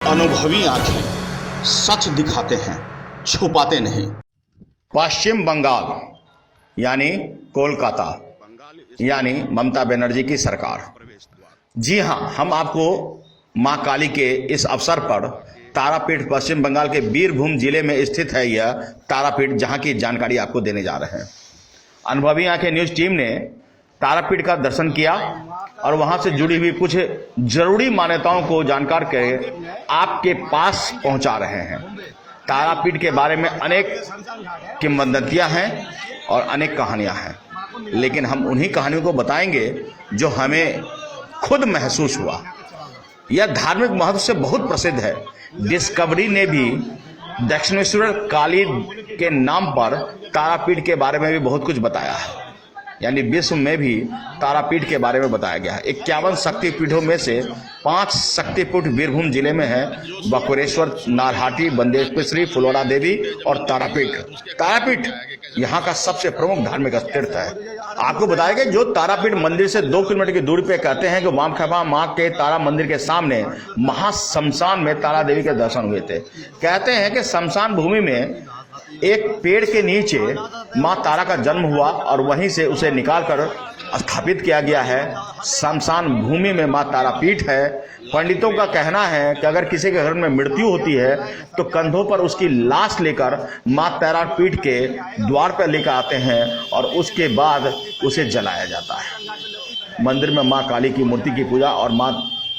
अनुभवी आंखें सच दिखाते हैं, छुपाते नहीं। पश्चिम बंगाल यानी कोलकाता यानी ममता बनर्जी की सरकार। जी हां, हम आपको मां काली के इस अवसर पर तारापीठ पश्चिम बंगाल के बीरभूम जिले में स्थित है यह तारापीठ, जहां की जानकारी आपको देने जा रहे हैं। अनुभवी आंखें न्यूज टीम ने तारापीठ का दर्शन किया और वहां से जुड़ी हुई कुछ जरूरी मान्यताओं को जानकार के आपके पास पहुंचा रहे हैं। तारापीठ के बारे में अनेक किंवदंतियां हैं और अनेक कहानियां हैं, लेकिन हम उन्हीं कहानियों को बताएंगे जो हमें खुद महसूस हुआ। यह धार्मिक महत्व से बहुत प्रसिद्ध है। डिस्कवरी ने भी दक्षिणेश्वर काली के नाम पर तारापीठ के बारे में भी बहुत कुछ बताया है, यानी विश्व में भी तारापीठ के बारे में बताया गया है। 51 शक्तिपीठों में से 5 शक्तिपीठ बीरभूम जिले में है। बकुरेश्वर, नारहाटी, बंदेश्वरी, फुलोरा देवी और तारापीठ। तारापीठ यहाँ का सबसे प्रमुख धार्मिक तीर्थ है। आपको बताया गया जो तारापीठ मंदिर से 2 किलोमीटर की दूरी पे कहते हैं कि वामखेमा मां के तारा मंदिर के सामने महाशमशान में तारा देवी के दर्शन हुए थे। कहते हैं कि शमशान भूमि में एक पेड़ के नीचे मां तारा का जन्म हुआ और वहीं से उसे निकालकर स्थापित किया गया है। शमशान भूमि में मां तारापीठ है। पंडितों का कहना है कि अगर किसी के घर में मृत्यु होती है तो कंधों पर उसकी लाश लेकर मां तारापीठ के द्वार पर लेकर आते हैं और उसके बाद उसे जलाया जाता है। मंदिर में मां काली की मूर्ति की पूजा और मां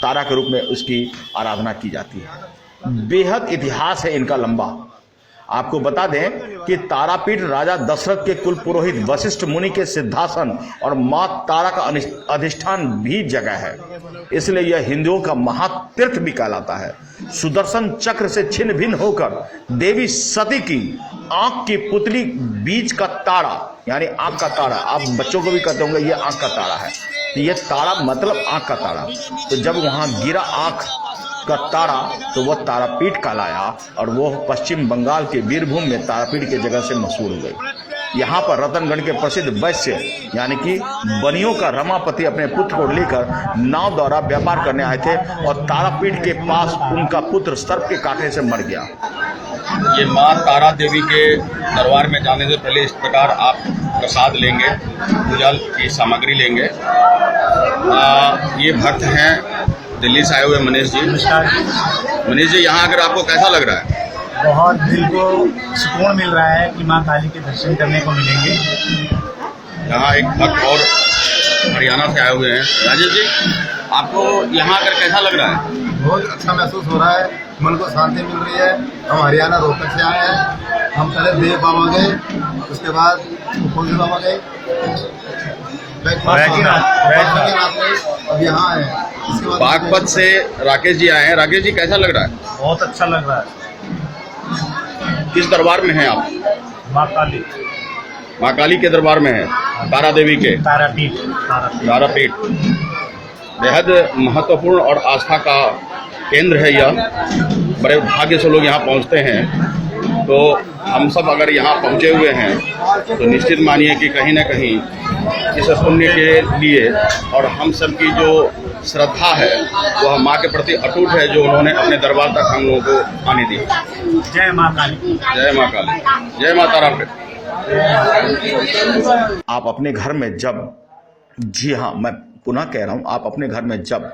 तारा के रूप में उसकी आराधना की जाती है। बेहद इतिहास है इनका लंबा। आपको बता दें कि तारापीठ राजा दशरथ के कुल पुरोहित वशिष्ठ मुनि के सिद्धासन और मां तारा का अधिष्ठान भी जगह है, इसलिए यह हिंदुओं का महातीर्थ भी कहलाता है। सुदर्शन चक्र से छिन्न भिन्न होकर देवी सती की आंख की पुतली, बीच का तारा यानी आंख का तारा, आप बच्चों को भी कहते होंगे ये आंख का तारा है, तो ये तारा मतलब आंख का तारा। तो जब वहां गिरा आंख का तारा तो वह तारापीठ कहलाया और वो पश्चिम बंगाल के बीरभूम में तारापीठ की जगह से मशहूर हो गई। यहाँ पर रतनगढ़ के प्रसिद्ध वैश्य यानी कि बनियों का रमापति अपने पुत्र को लेकर नाव द्वारा व्यापार करने आए थे और तारापीठ के पास उनका पुत्र सर्प के काटने से मर गया। ये माँ तारा देवी के दरबार में जाने से पहले इस प्रकार आप प्रसाद लेंगे, पूजा की सामग्री लेंगे। ये भक्त हैं दिल्ली से आए हुए मनीष जी। मनीष जी, यहाँ आकर आपको कैसा लग रहा है? बहुत दिल को सुकून मिल रहा है कि मां काली के दर्शन करने को मिलेंगे। यहाँ एक भक्त और हरियाणा से आए हुए हैं। राजेश जी, आपको यहाँ आकर कैसा लग रहा है? बहुत अच्छा महसूस हो रहा है, मन को शांति मिल रही है। हम हरियाणा रोहतक से आए हैं। हम पहले देव बाबा गए, उसके बाद कौन से बाबा गए, अब यहाँ आए। बागपत से राकेश जी आए हैं। राकेश जी, कैसा लग रहा है? बहुत अच्छा लग रहा है। किस दरबार में हैं आप? मां काली, माँ काली के दरबार में है, तारा देवी के तारापीठ। बेहद महत्वपूर्ण और आस्था का केंद्र है यह। बड़े भाग्य से लोग यहाँ पहुँचते हैं। तो हम सब अगर यहाँ पहुँचे हुए हैं तो निश्चित मानिए कि कहीं ना कहीं इस पुण्य के लिए और हम सब की जो श्रद्धा है वह माँ के प्रति अटूट है, जो उन्होंने अपने दरबार तक हम लोगों को आने दी। जय मां काली, जय माँ काली, जय माँ तारापीठ। आप अपने घर में जब, जी हाँ मैं पुनः कह रहा हूं, आप अपने घर में जब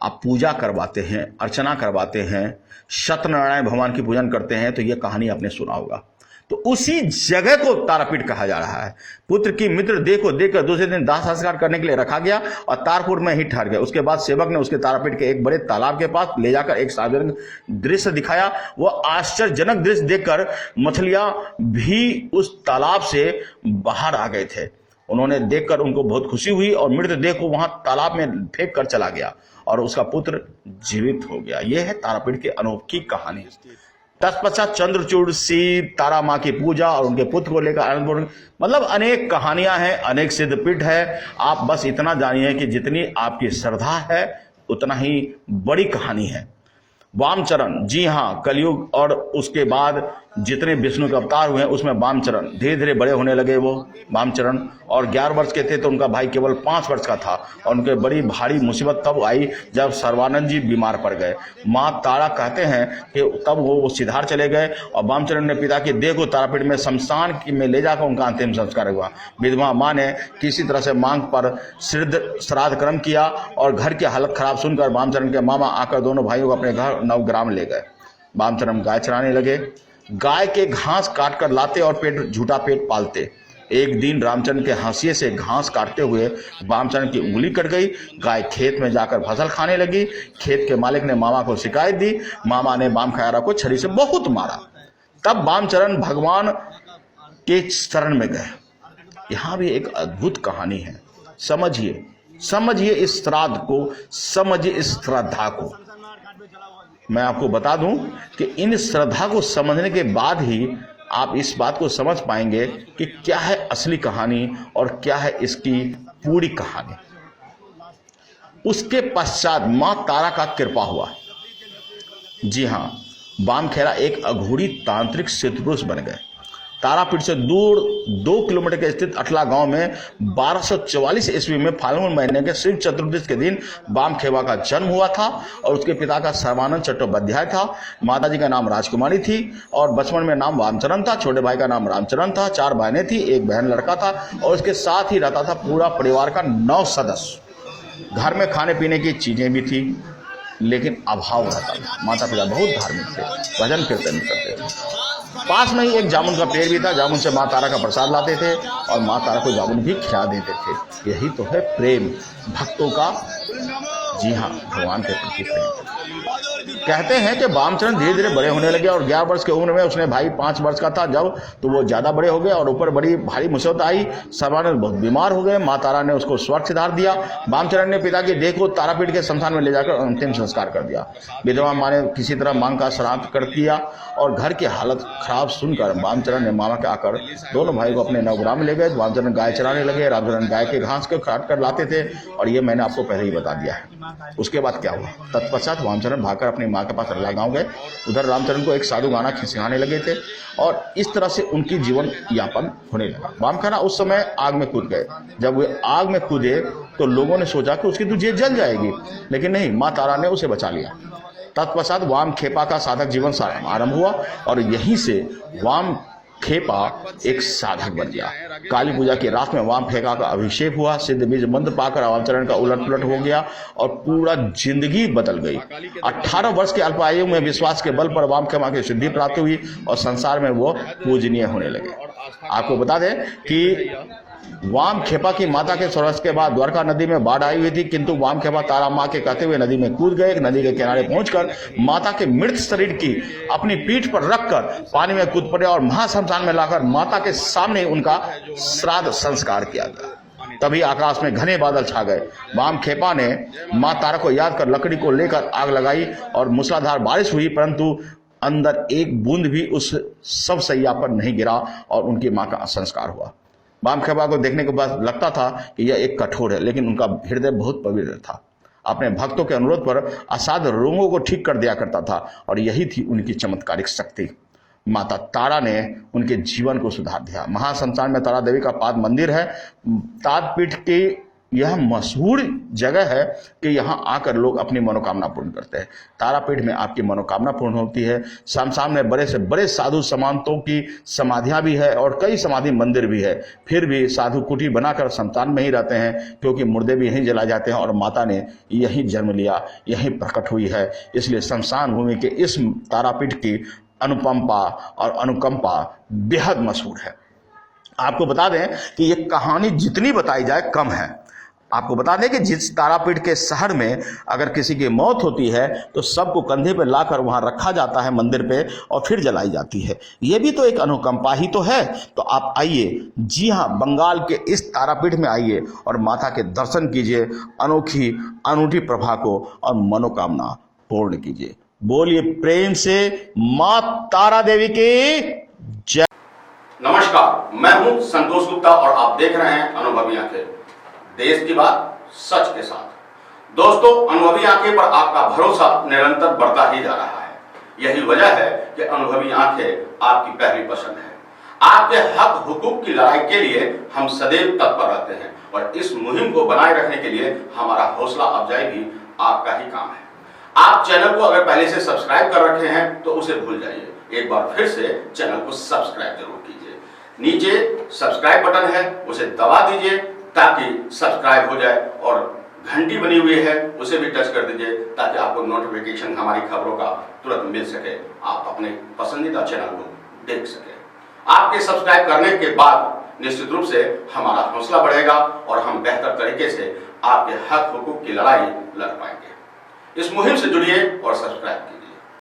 आप पूजा करवाते हैं, अर्चना करवाते हैं, सत्यनारायण भगवान की पूजन करते हैं, तो यह कहानी आपने सुना होगा। तो उसी जगह को तारापीठ कहा जा रहा है। पुत्र की मित्र देह को देकर दूसरे दिन दाह संस्कार करने के लिए रखा गया और तारपुर में ही ठहर गया। उसके बाद सेवक ने उसके तारापीठ के एक बड़े तालाब के पास ले जाकर एक सार्वजनिक दृश्य दिखाया। वह आश्चर्यजनक दृश्य देखकर मछलियां भी उस तालाब से बाहर आ गए थे। उन्होंने देखकर उनको बहुत खुशी हुई और मृतदेह को वहां तालाब में फेंक कर चला गया और उसका पुत्र जीवित हो गया। यह है तारापीठ की अनोखी कहानी। तत्पश्चात चंद्रचूड़, शिव, तारा माँ की पूजा और उनके पुत्र को लेकर आनंदपूर्ण, मतलब अनेक कहानियां हैं, अनेक सिद्धपीठ है। आप बस इतना जानिए कि जितनी आपकी श्रद्धा है उतना ही बड़ी कहानी है। वामचरण, जी हाँ, कलयुग और उसके बाद जितने विष्णु के अवतार हुए उसमें वामचरण धीरे धीरे बड़े होने लगे। वो वामचरण और 11 वर्ष के थे तो उनका भाई केवल 5 वर्ष का था और उनके बड़ी भारी मुसीबत तब आई जब सर्वानंद जी बीमार पड़ गए। माँ तारा कहते हैं कि तब वो सिधार चले गए और वामचरण ने पिता की देह को तारापीठ में शमशान में ले जाकर उनका अंतिम संस्कार हुआ। विधवा माँ ने किसी तरह से मांग पर श्राद्ध कर्म किया और घर की हालत खराब सुनकर वामचरण के मामा आकर दोनों भाइयों को अपने घर नवग्राम ले गए। वामचरण गाय चराने लगे। गाय के घास काट कर लाते और झूठा पेट पालते। एक दिन रामचंद्र के हाशिए से घास काटते हुए वामचरण की उंगली कट गई। गाय खेत में जाकर फसल खाने लगी। खेत के मालिक ने मामा को शिकायत दी। मामा ने वामखयारा को छड़ी से बहुत मारा। तब वामचरण भगवान के शरण में गए। यहां भी एक अद्भुत कहानी है। समझिए इस श्राद्ध को, समझिए इस श्रद्धा को। मैं आपको बता दूं कि इन श्रद्धा को समझने के बाद ही आप इस बात को समझ पाएंगे कि क्या है असली कहानी और क्या है इसकी पूरी कहानी। उसके पश्चात मां तारा का कृपा हुआ। जी हां, वामखेड़ा एक अघोरी तांत्रिक सिद्ध पुरुष बन गए। तारापीठ से दूर 2 किलोमीटर के स्थित अटला गांव में 1244 ईस्वी में फाल्गुन महीने के शिव चतुर्दशी के दिन वामखेड़ा का जन्म हुआ था और उसके पिता का सर्वानंद चट्टोपाध्याय था। माताजी का नाम राजकुमारी थी और बचपन में नाम वामचरण था। छोटे भाई का नाम रामचरण था। 4 बहनें थी, 1 बहन लड़का था और उसके साथ ही रहता था पूरा परिवार का 9 सदस्य। घर में खाने पीने की चीजें भी थी लेकिन अभाव रहता था। माता पिता बहुत धार्मिक थे, भजन कीर्तन करते थे। पास में ही एक जामुन का पेड़ भी था। जामुन से माँ तारा का प्रसाद लाते थे और माँ तारा को जामुन भी खिला देते थे। यही तो है प्रेम भक्तों का। जी हाँ, भगवान के प्रति प्रेम। कहते हैं कि वामचरण धीरे धीरे बड़े होने लगे और 11 वर्ष की उम्र में उसने भाई 5 वर्ष का था जब, तो वो ज्यादा बड़े हो गए और ऊपर बड़ी भारी मुसीबत आई। सर्वानंद बहुत बीमार हो गए। माँ तारा ने उसको स्वर्ग सिधार दिया। वामचरण ने पिता की देह को तारापीठ के शमशान में ले जाकर अंतिम संस्कार कर दिया। विधवा माँ ने किसी तरह मांग का श्राद्ध कर दिया और घर की हालत खराब सुनकर वामचरण ने मामा के आकर दोनों भाई को अपने नवग्राम में ले गए। वामचरण गाय चराने लगे। रामचरण गाय के घास को काट कर लाते थे और ये मैंने आपको पहले ही बता दिया है। उसके बाद क्या हुआ? तत्पश्चात वामचरण भागकर अपनी माँ के पास अल्लाह गांव गए। उधर रामचरण को एक साधु गाना सिखाने लगे थे और इस तरह से उनकी जीवन यापन होने लगा। वामखेड़ा उस समय आग में कूद गए। जब वे आग में कूदे तो लोगों ने सोचा कि उसकी तो जेल जल जाएगी, लेकिन नहीं, माँ तारा ने उसे बचा लिया। तत्पश्चात वामखेड़ा का साधक जीवन आरंभ हुआ और यहीं से वामखेड़ा एक साधक बन गया। काली पूजा की रात में वामखेड़ा का अभिषेक हुआ। सिद्ध बीज मंत्र पाकर वामचरण का उलट पुलट हो गया और पूरा जिंदगी बदल गई। 18 वर्ष के अल्प आयु में विश्वास के बल पर वामखेड़ा की सिद्धि प्राप्त हुई और संसार में वो पूजनीय होने लगे। आपको बता दें कि वामखेड़ा की माता के स्वर्गवास के बाद द्वारका नदी में बाढ़ आई हुई थी, किंतु वामखेड़ा तारा माँ के कहते हुए नदी में कूद गए। नदी के किनारे पहुंचकर माता के मृत शरीर की अपनी पीठ पर रखकर पानी में कूद पड़े और महाश्मशान में लाकर माता के सामने उनका श्राद्ध संस्कार किया गया। तभी आकाश में घने बादल छा गए। वामखेड़ा ने माँ तारा को याद कर लकड़ी को लेकर आग लगाई और मूसलाधार बारिश हुई, परंतु अंदर एक बूंद भी उस सब सैया पर नहीं गिरा और उनकी माँ का संस्कार हुआ। वामखेड़ा को देखने के बाद लगता था कि यह एक कठोर है, लेकिन उनका हृदय बहुत पवित्र था। अपने भक्तों के अनुरोध पर असाध्य रोगों को ठीक कर दिया करता था और यही थी उनकी चमत्कारिक शक्ति। माता तारा ने उनके जीवन को सुधार दिया। महाश्मशान में तारा देवी का पाद मंदिर है। तारापीठ की यह मशहूर जगह है कि यहाँ आकर लोग अपनी मनोकामना पूर्ण करते हैं। तारापीठ में आपकी मनोकामना पूर्ण होती है। शमशान में बड़े से बड़े साधु समांतों की समाधियां भी है और कई समाधि मंदिर भी है। फिर भी साधु कुटी बनाकर शमशान में ही रहते हैं क्योंकि मुर्दे भी यहीं जलाए जाते हैं और माता ने यहीं जन्म लिया, यहीं प्रकट हुई है। इसलिए शमशान भूमि के इस तारापीठ की अनुपंपा और अनुकंपा बेहद मशहूर है। आपको बता दें कि ये कहानी जितनी बताई जाए कम है। आपको बता दें कि जिस तारापीठ के शहर में अगर किसी की मौत होती है तो सबको कंधे पर लाकर वहां रखा जाता है मंदिर पे और फिर जलाई जाती है। ये भी तो एक अनुकंपा ही तो है। तो आप आइए, जी हाँ, बंगाल के इस तारापीठ में आइए और माता के दर्शन कीजिए, अनोखी अनूठी प्रभा को और मनोकामना पूर्ण कीजिए। बोलिए प्रेम से मां तारा देवी की जय। नमस्कार, मैं हूं संतोष गुप्ता और आप देख रहे हैं अनुभवी आंखें, देश की बात सच के साथ। दोस्तों, अनुभवी आंखें पर आपका भरोसा निरंतर बढ़ता ही जा रहा है। यही वजह है कि अनुभवी आंखें आपकी पहली पसंद है। आपके हक हुकूक की लड़ाई के लिए हम सदैव तत्पर रहते हैं और इस मुहिम को बनाए रखने के लिए हमारा हौसला अफजाई भी आपका ही काम है। आप चैनल को अगर पहले से सब्सक्राइब कर रखे हैं तो उसे भूल जाइए, एक बार फिर से चैनल को सब्सक्राइब जरूर कीजिए। नीचे सब्सक्राइब बटन है, उसे दबा दीजिए ताकि सब्सक्राइब हो जाए और घंटी बनी हुई है उसे भी टच कर दीजिए ताकि आपको नोटिफिकेशन हमारी खबरों का तुरंत मिल सके, आप अपने पसंदीदा चैनल को देख सके। आपके सब्सक्राइब करने के बाद निश्चित रूप से हमारा हौसला बढ़ेगा और हम बेहतर तरीके से आपके हक हुकूक की लड़ाई लड़ पाएंगे। इस मुहिम से जुड़िए और सब्सक्राइब कीजिए।